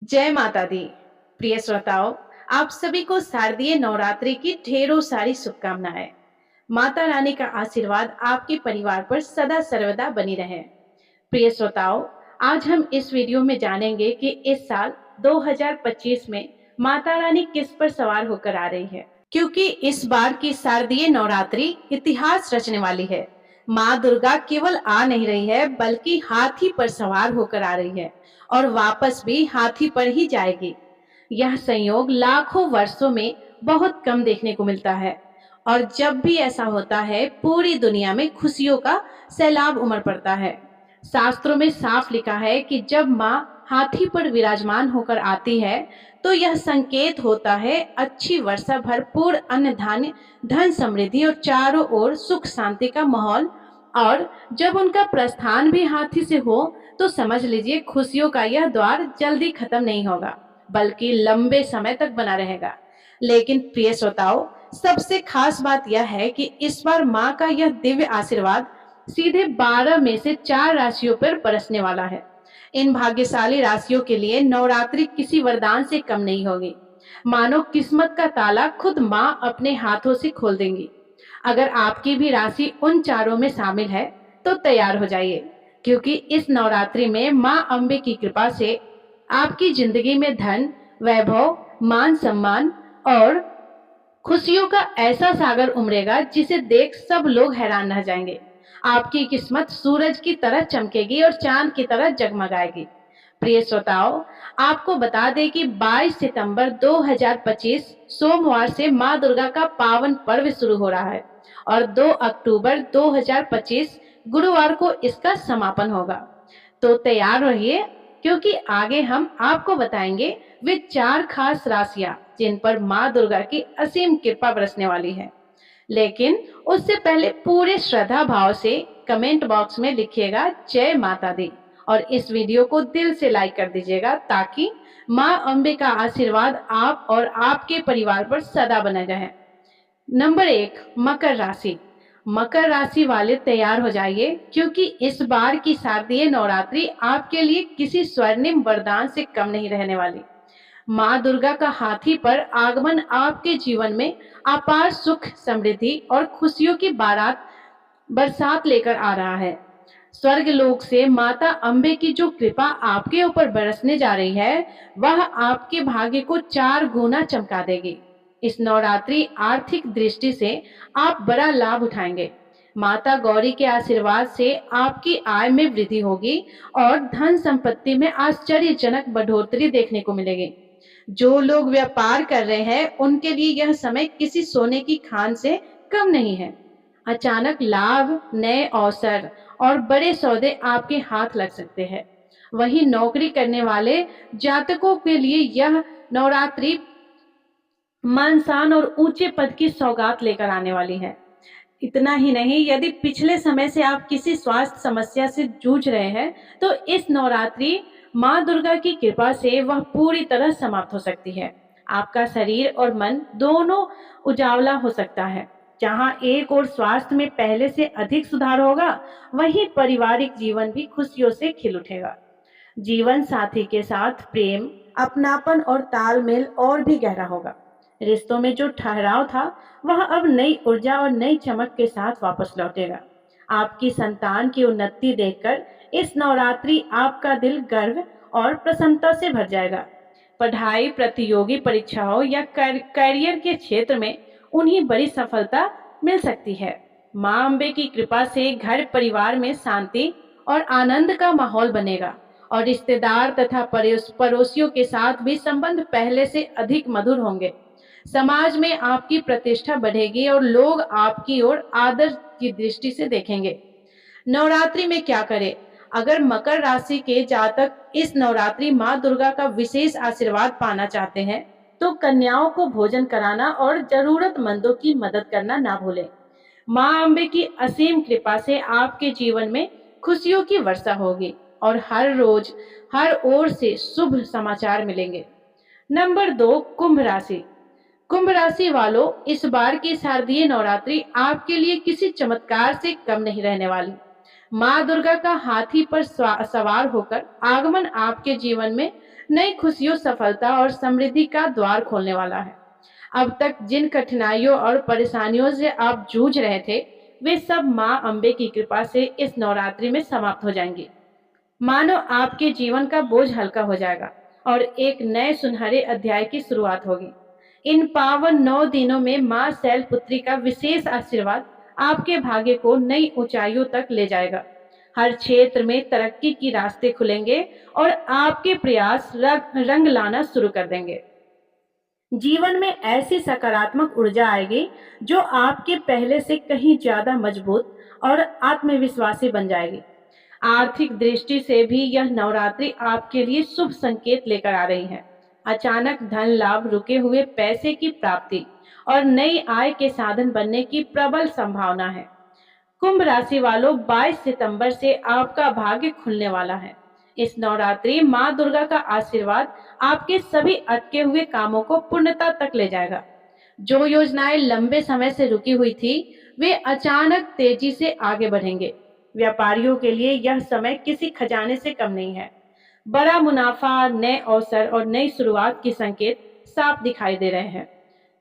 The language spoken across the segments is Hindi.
जय माता दी। प्रिय श्रोताओं, आप सभी को शारदीय नवरात्रि की ढेरों सारी शुभकामनाएं। माता रानी का आशीर्वाद आपके परिवार पर सदा सर्वदा बनी रहे। प्रिय श्रोताओं, आज हम इस वीडियो में जानेंगे कि इस साल 2025 में माता रानी किस पर सवार होकर आ रही है, क्योंकि इस बार की शारदीय नवरात्रि इतिहास रचने वाली है। माँ दुर्गा केवल आ नहीं रही है, बल्कि हाथी पर सवार होकर आ रही है और वापस भी हाथी पर ही जाएगी। यह संयोग लाखों वर्षों में बहुत कम देखने को मिलता है और जब भी ऐसा होता है, पूरी दुनिया में खुशियों का सैलाब उमड़ पड़ता है। शास्त्रों में साफ लिखा है कि जब माँ हाथी पर विराजमान होकर आती है, तो यह संकेत होता है अच्छी वर्षा, भरपूर अन्न धान्य, धन समृद्धि और चारों ओर सुख शांति का माहौल। और जब उनका प्रस्थान भी हाथी से हो, तो समझ लीजिए खुशियों का यह द्वार जल्दी खत्म नहीं होगा, बल्कि लंबे समय तक बना रहेगा। लेकिन प्रिय श्रोताओं, सबसे खास बात यह है कि इस बार माँ का यह दिव्य आशीर्वाद सीधे 12 में से 4 राशियों पर बरसने वाला है। इन भाग्यशाली राशियों के लिए नवरात्रि किसी वरदान से कम नहीं होगी। मानो किस्मत का ताला खुद माँ अपने हाथों से खोल देंगी। अगर आपकी भी राशि उन चारों में शामिल है, तो तैयार हो जाइए, क्योंकि इस नवरात्रि में माँ अम्बे की कृपा से आपकी जिंदगी में धन, वैभव, मान सम्मान और खुशियों का ऐसा सागर उमड़ेगा जिसे देख सब लोग हैरान रह जाएंगे। आपकी किस्मत सूरज की तरह चमकेगी और चांद की तरह जगमगाएगी। प्रिय श्रोताओं, आपको बता दें कि 22 सितंबर 2025 सोमवार से मां दुर्गा का पावन पर्व शुरू हो रहा है और 2 अक्टूबर 2025 गुरुवार को इसका समापन होगा। तो तैयार रहिए, क्योंकि आगे हम आपको बताएंगे वे 4 खास राशियां जिन पर मां दुर्गा की असीम कृपा बरसने वाली है। लेकिन उससे पहले पूरे श्रद्धा भाव से कमेंट बॉक्स में लिखिएगा जय माता दी और इस वीडियो को दिल से लाइक कर दीजिएगा, ताकि मां अम्बे का आशीर्वाद आप और आपके परिवार पर सदा बना रहे। नंबर 1, मकर राशि। मकर राशि वाले तैयार हो जाइए, क्योंकि इस बार की शारदीय नवरात्रि आपके लिए किसी स्वर्णिम वरदान से कम नहीं रहने वाली। माँ दुर्गा का हाथी पर आगमन आपके जीवन में अपार सुख, समृद्धि और खुशियों की बरसात लेकर आ रहा है। स्वर्ग लोक से माता अम्बे की जो कृपा आपके ऊपर बरसने जा रही है, वह आपके भाग्य को 4 गुना चमका देगी। इस नवरात्रि आर्थिक दृष्टि से आप बड़ा लाभ उठाएंगे। माता गौरी के आशीर्वाद से आपकी आय में वृद्धि होगी और धन संपत्ति में आश्चर्यजनक बढ़ोतरी देखने को मिलेगी। जो लोग व्यापार कर रहे हैं, उनके लिए यह समय किसी सोने की खान से कम नहीं है। अचानक लाभ, नए अवसर और बड़े सौदे आपके हाथ लग सकते हैं। वहीं नौकरी करने वाले जातकों के लिए यह नवरात्रि मान सम्मान और ऊंचे पद की सौगात लेकर आने वाली है। इतना ही नहीं, यदि पिछले समय से आप किसी स्वास्थ्य समस्या से जूझ रहे हैं, तो इस नवरात्रि माँ दुर्गा की कृपा से वह पूरी तरह समाप्त हो सकती है। आपका शरीर और मन दोनों उजावला हो सकता है। जहाँ एक और स्वास्थ्य में पहले से अधिक सुधार होगा, वहीं पारिवारिक जीवन भी खुशियों से खिल उठेगा। जीवन साथी के साथ प्रेम, अपनापन और तालमेल और भी गहरा होगा। रिश्तों में जो ठहराव था, वह अब नई ऊर्जा और नई चमक के साथ वापस लौटेगा। आपकी संतान की उन्नति देखकर इस नवरात्रि आपका दिल गर्व और प्रसन्नता से भर जाएगा। पढ़ाई, प्रतियोगी परीक्षाओं या करियर के क्षेत्र में उन्हें बड़ी सफलता मिल सकती है। माँ अम्बे की कृपा से घर परिवार में शांति और आनंद का माहौल बनेगा और रिश्तेदार तथा पड़ोसियों के साथ भी संबंध पहले से अधिक मधुर होंगे। समाज में आपकी प्रतिष्ठा बढ़ेगी और लोग आपकी ओर आदर की दृष्टि से देखेंगे। नवरात्रि में क्या करें? अगर मकर राशि के जातक इस नवरात्रि माँ दुर्गा का विशेष आशीर्वाद पाना चाहते हैं, तो कन्याओं को भोजन कराना और जरूरतमंदों की मदद करना ना भूलें। माँ अम्बे की असीम कृपा से आपके जीवन में खुशियों की वर्षा होगी और हर रोज हर ओर से शुभ समाचार मिलेंगे। नंबर 2, कुंभ राशि। कुंभ राशि वालों, इस बार की शारदीय नवरात्रि आपके लिए किसी चमत्कार से कम नहीं रहने वाली। माँ दुर्गा का हाथी पर सवार होकर आगमन आपके जीवन में नई खुशियों, सफलता और समृद्धि का द्वार खोलने वाला है। अब तक जिन कठिनाइयों और परेशानियों से आप जूझ रहे थे, वे सब माँ अम्बे की कृपा से इस नवरात्रि में समाप्त हो जाएंगी। मानो आपके जीवन का बोझ हल्का हो जाएगा और एक नए सुनहरे अध्याय की शुरुआत होगी। इन पावन 9 दिनों में माँ शैलपुत्री का विशेष आशीर्वाद आपके भाग्य को नई ऊंचाइयों तक ले जाएगा। हर क्षेत्र में तरक्की की रास्ते खुलेंगे और आपके प्रयास रंग लाना शुरू कर देंगे। जीवन में ऐसी सकारात्मक ऊर्जा आएगी जो आपके पहले से कहीं ज्यादा मजबूत और आत्मविश्वासी बन जाएगी। आर्थिक दृष्टि से भी यह नवरात्रि आपके लिए शुभ संकेत लेकर आ रही है। अचानक धन लाभ, रुके हुए पैसे की प्राप्ति और नई आय के साधन बनने की प्रबल संभावना है। कुंभ राशि वालों, 22 सितंबर से आपका भाग्य खुलने वाला है। इस नवरात्रि माँ दुर्गा का आशीर्वाद आपके सभी अटके हुए कामों को पूर्णता तक ले जाएगा। जो योजनाएं लंबे समय से रुकी हुई थी, वे अचानक तेजी से आगे बढ़ेंगे। व्यापारियों के लिए यह समय किसी खजाने से कम नहीं है। बड़ा मुनाफा, नए अवसर और नई शुरुआत की संकेत साफ दिखाई दे रहे हैं।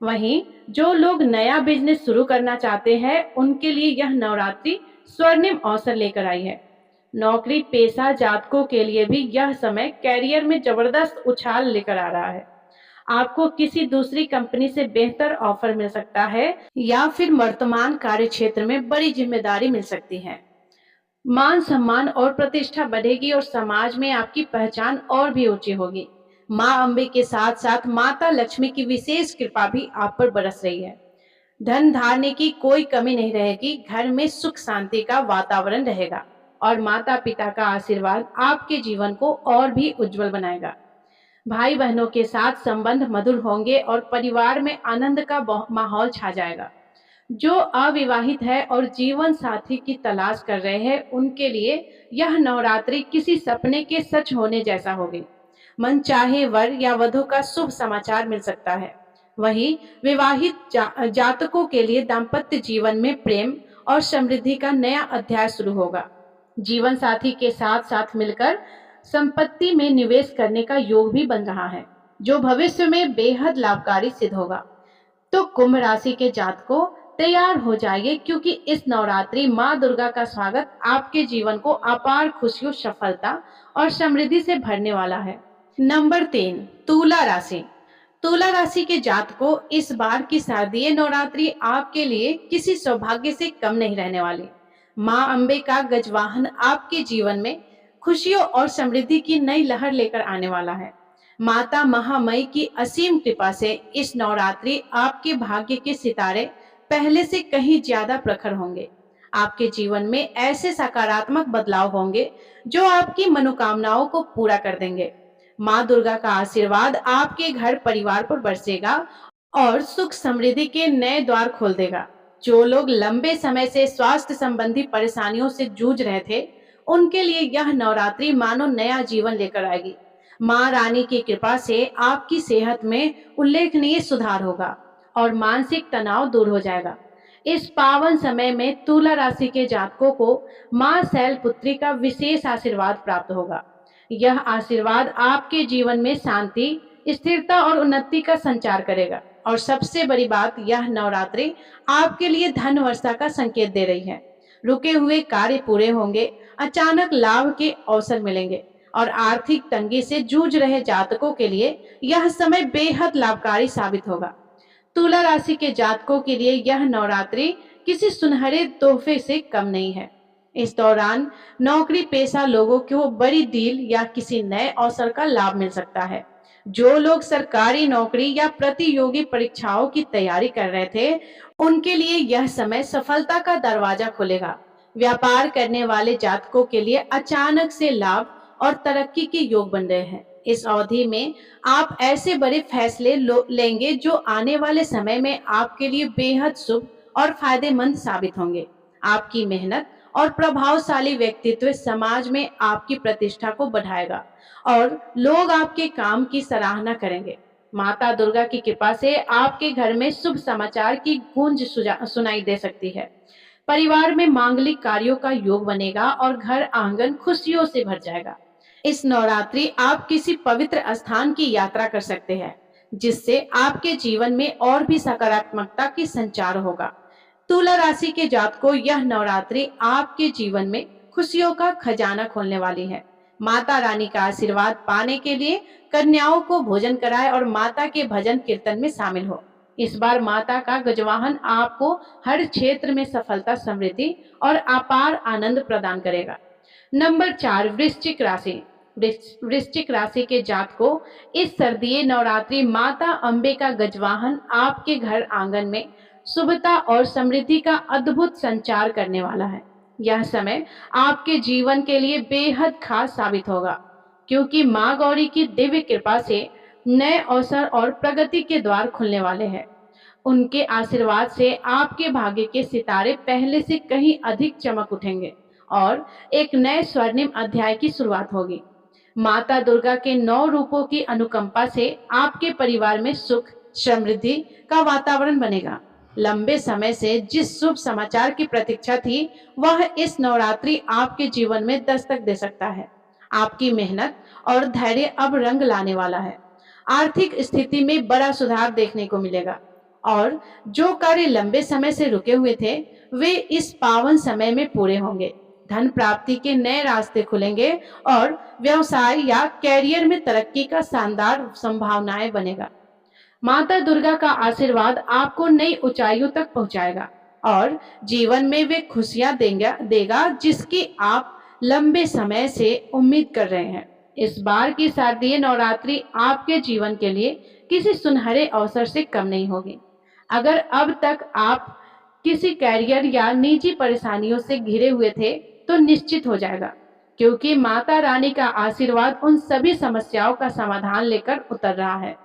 वहीं जो लोग नया बिजनेस शुरू करना चाहते हैं, उनके लिए यह नवरात्रि स्वर्णिम अवसर लेकर आई है। नौकरी पेशा जातकों के लिए भी यह समय कैरियर में जबरदस्त उछाल लेकर आ रहा है। आपको किसी दूसरी कंपनी से बेहतर ऑफर मिल सकता है या फिर वर्तमान कार्य क्षेत्र में बड़ी जिम्मेदारी मिल सकती है। मान सम्मान और प्रतिष्ठा बढ़ेगी और समाज में आपकी पहचान और भी ऊंची होगी। माँ अम्बे के साथ साथ माता लक्ष्मी की विशेष कृपा भी आप पर बरस रही है। धन धारने की कोई कमी नहीं रहेगी। घर में सुख शांति का वातावरण रहेगा और माता पिता का आशीर्वाद आपके जीवन को और भी उज्जवल बनाएगा। भाई बहनों के साथ संबंध मधुर होंगे और परिवार में आनंद का माहौल छा जाएगा। जो अविवाहित है और जीवन साथी की तलाश कर रहे हैं, उनके लिए यह नवरात्रि किसी सपने के सच होने जैसा होगी। मन चाहे वर या वधू का शुभ समाचार मिल सकता है। वहीं विवाहित जातकों के लिए दाम्पत्य जीवन में प्रेम और समृद्धि का नया अध्याय शुरू होगा। जीवन साथी के साथ साथ मिलकर संपत्ति में निवेश करने का योग भी बन रहा है, जो भविष्य में बेहद लाभकारी सिद्ध होगा। तो कुंभ राशि के जातकों, तैयार हो जाइए, क्योंकि इस नवरात्रि माँ दुर्गा का स्वागत आपके जीवन को अपार खुशियों, सफलता और समृद्धि से भरने वाला है। नंबर 3, तुला राशि। तुला राशि के जातकों, इस बार की शारदीय नवरात्रि आपके लिए किसी सौभाग्य से कम नहीं रहने वाली। माँ अम्बे का गजवाहन आपके जीवन में खुशियों और समृद्धि की नई लहर लेकर आने वाला है। माता महामाई की असीम कृपा से इस नवरात्रि आपके भाग्य के सितारे पहले से कहीं ज्यादा प्रखर होंगे। आपके जीवन में ऐसे सकारात्मक बदलाव होंगे जो आपकी मनोकामनाओं को पूरा कर देंगे। माँ दुर्गा का आशीर्वाद आपके घर परिवार पर बरसेगा और सुख समृद्धि के नए द्वार खोल देगा। जो लोग लंबे समय से स्वास्थ्य संबंधी परेशानियों से जूझ रहे थे, उनके लिए यह नवरात्रि मानो नया जीवन लेकर आएगी। माँ रानी की कृपा से आपकी सेहत में उल्लेखनीय सुधार होगा और मानसिक तनाव दूर हो जाएगा। इस पावन समय में तुला राशि के जातकों को माँ शैलपुत्री का विशेष आशीर्वाद प्राप्त होगा। यह आशीर्वाद आपके जीवन में शांति, स्थिरता और उन्नति का संचार करेगा। और सबसे बड़ी बात, यह नवरात्रि आपके लिए धन वर्षा का संकेत दे रही है। रुके हुए कार्य पूरे होंगे, अचानक लाभ के अवसर मिलेंगे और आर्थिक तंगी से जूझ रहे जातकों के लिए यह समय बेहद लाभकारी साबित होगा। तुला राशि के जातकों के लिए यह नवरात्रि किसी सुनहरे तोहफे से कम नहीं है। इस दौरान नौकरी पेशा लोगों को बड़ी डील या किसी नए अवसर का लाभ मिल सकता है। जो लोग सरकारी नौकरी या प्रतियोगी परीक्षाओं की तैयारी कर रहे थे, उनके लिए यह समय सफलता का दरवाजा खोलेगा। व्यापार करने वाले जातकों के लिए अचानक से लाभ और तरक्की के योग बन रहे हैं। इस अवधि में आप ऐसे बड़े फैसले लेंगे जो आने वाले समय में आपके लिए बेहद शुभ और फायदेमंद साबित होंगे। आपकी मेहनत और प्रभावशाली व्यक्तित्व समाज में आपकी प्रतिष्ठा को बढ़ाएगा और लोग आपके काम की सराहना करेंगे। माता दुर्गा की कृपा से आपके घर में शुभ समाचार की गूंज सुनाई दे सकती है। परिवार में मांगलिक कार्यों का योग बनेगा और घर आंगन खुशियों से भर जाएगा। इस नवरात्रि आप किसी पवित्र स्थान की यात्रा कर सकते हैं, जिससे आपके जीवन में और भी सकारात्मकता की संचार होगा। तुला राशि के जातकों, यह नवरात्रि आपके जीवन में खुशियों का खजाना खोलने वाली है। माता रानी का आशीर्वाद पाने के लिए कन्याओं को भोजन कराएं और माता के भजन कीर्तन में शामिल हो। इस बार माता का गजवाहन आपको हर क्षेत्र में सफलता, समृद्धि और अपार आनंद प्रदान करेगा। नंबर 4, वृश्चिक राशि। वृश्चिक राशि के जातकों, इस सर्दीय नवरात्रि माता अम्बे का गजवाहन आपके घर आंगन में शुभता और समृद्धि का अद्भुत संचार करने वाला है। यह समय आपके जीवन के लिए बेहद खास साबित होगा, क्योंकि मां गौरी की दिव्य कृपा से नए अवसर और प्रगति के द्वार खुलने वाले हैं। उनके आशीर्वाद से आपके भाग्य के सितारे पहले से कहीं अधिक चमक उठेंगे और एक नए स्वर्णिम अध्याय की शुरुआत होगी। माता दुर्गा के 9 रूपों की अनुकंपा से आपके परिवार में सुख, समृद्धि का वातावरण बनेगा। लंबे समय से जिस शुभ समाचार की प्रतीक्षा थी, वह इस नवरात्रि आपके जीवन में दस्तक दे सकता है। आपकी मेहनत और धैर्य अब रंग लाने वाला है। आर्थिक स्थिति में बड़ा सुधार देखने को मिलेगा और जो कार्य लंबे समय से रुके हुए थे, वे इस पावन समय में पूरे होंगे। धन प्राप्ति के नए रास्ते खुलेंगे और व्यवसाय या कैरियर में तरक्की का शानदार संभावनाएं बनेगा। माता दुर्गा का आशीर्वाद आपको नई ऊंचाइयों तक पहुंचाएगा और जीवन में वे खुशियां देगा जिसकी आप लंबे समय से उम्मीद कर रहे हैं। इस बार की शारदीय नवरात्रि आपके जीवन के लिए किसी सुनहरे अवसर से कम नहीं होगी। अगर अब तक आप किसी कैरियर या निजी परेशानियों से घिरे हुए थे, तो निश्चित हो जाएगा, क्योंकि माता रानी का आशीर्वाद उन सभी समस्याओं का समाधान लेकर उतर रहा है।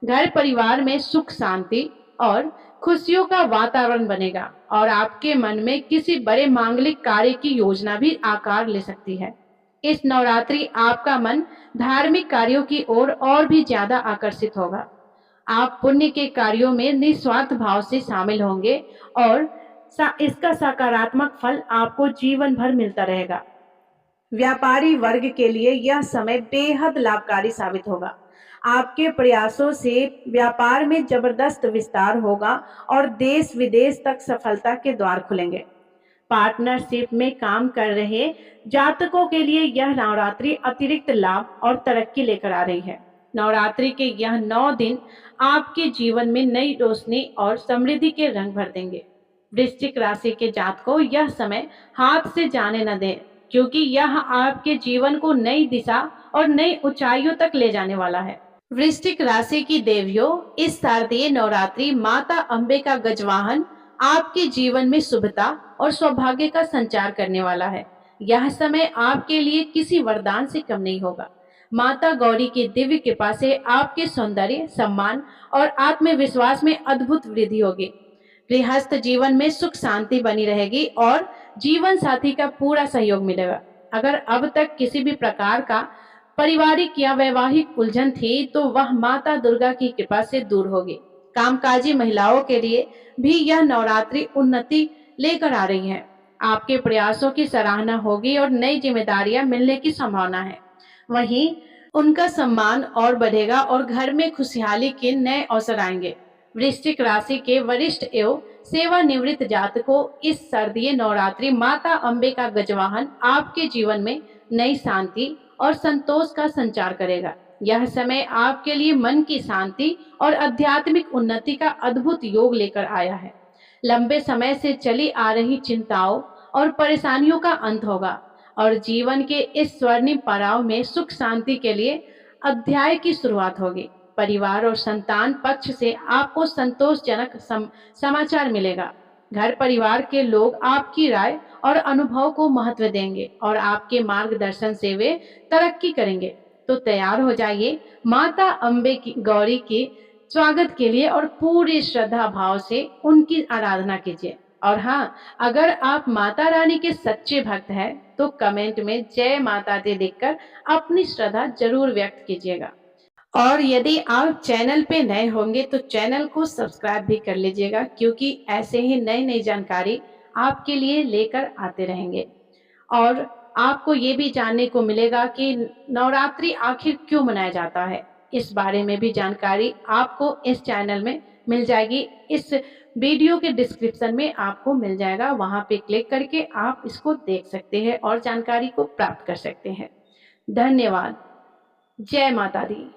घर परिवार में सुख, शांति और खुशियों का वातावरण बनेगा और आपके मन में किसी बड़े मांगलिक कार्य की योजना भी आकार ले सकती है। इस नवरात्रि आपका मन धार्मिक कार्यों की ओर और भी ज्यादा आकर्षित होगा। आप पुण्य के कार्यों में निस्वार्थ भाव से शामिल होंगे और इसका सकारात्मक फल आपको जीवन भर मिलता रहेगा। व्यापारी वर्ग के लिए यह समय बेहद लाभकारी साबित होगा। आपके प्रयासों से व्यापार में जबरदस्त विस्तार होगा और देश विदेश तक सफलता के द्वार खुलेंगे। पार्टनरशिप में काम कर रहे जातकों के लिए यह नवरात्रि अतिरिक्त लाभ और तरक्की लेकर आ रही है। नवरात्रि के यह 9 दिन आपके जीवन में नई रोशनी और समृद्धि के रंग भर देंगे। वृश्चिक राशि के जातकों, यह समय हाथ से जाने न दें, क्योंकि यह आपके जीवन को नई दिशा और नई ऊंचाइयों तक ले जाने वाला है। वृश्चिक राशि की देवियों, इस शारदीय नवरात्रि माता अम्बे का गजवाहन आपके जीवन में शुभता और सौभाग्य का संचार करने वाला है। यह समय आपके लिए किसी वरदान से कम नहीं होगा। माता गौरी की दिव्य कृपा से आपके सौंदर्य, सम्मान और आत्मविश्वास में अद्भुत वृद्धि होगी। गृहस्थ जीवन में सुख शांति बनी रहेगी और जीवन साथी का पूरा सहयोग मिलेगा। अगर अब तक किसी भी प्रकार का पारिवारिक या वैवाहिक उलझन थी, तो वह माता दुर्गा की कृपा से दूर होगी। कामकाजी महिलाओं के लिए भी यह नवरात्रि उन्नति लेकर आ रही है। आपके प्रयासों की सराहना होगी और नई जिम्मेदारियां मिलने की संभावना है। वहीं उनका सम्मान और बढ़ेगा और घर में खुशहाली के नए अवसर आएंगे। वृश्चिक राशि के वरिष्ठ एवं सेवानिवृत्त जातकों, इस शारदीय नवरात्रि माता अम्बे का गजवाहन आपके जीवन में नई शांति और संतोष का संचार करेगा। यह समय आपके लिए मन की शांति और आध्यात्मिक उन्नति का अद्भुत योग लेकर आया है। लंबे समय से चली आ रही चिंताओं और परेशानियों का अंत होगा और जीवन के इस स्वर्णिम पड़ाव में सुख शांति के लिए अध्याय की शुरुआत होगी। परिवार और संतान पक्ष से आपको संतोषजनक समाचार मिलेगा। घर परिवार के लोग आपकी राय और अनुभव को महत्व देंगे और आपके मार्गदर्शन से वे तरक्की करेंगे। तो तैयार हो जाइए माता अम्बे की गौरी के स्वागत के लिए और पूरी श्रद्धा भाव से उनकी आराधना कीजिए। और हाँ, अगर आप माता रानी के सच्चे भक्त हैं, तो कमेंट में जय माता दी लिखकर अपनी श्रद्धा जरूर व्यक्त कीजिएगा। और यदि आप चैनल पे नए होंगे तो चैनल को सब्सक्राइब भी कर लीजिएगा, क्योंकि ऐसे ही नई नई जानकारी आपके लिए लेकर आते रहेंगे। और आपको ये भी जानने को मिलेगा कि नवरात्रि आखिर क्यों मनाया जाता है। इस बारे में भी जानकारी आपको इस चैनल में मिल जाएगी। इस वीडियो के डिस्क्रिप्शन में आपको मिल जाएगा, वहाँ पे क्लिक करके आप इसको देख सकते हैं और जानकारी को प्राप्त कर सकते हैं। धन्यवाद। जय माता दी।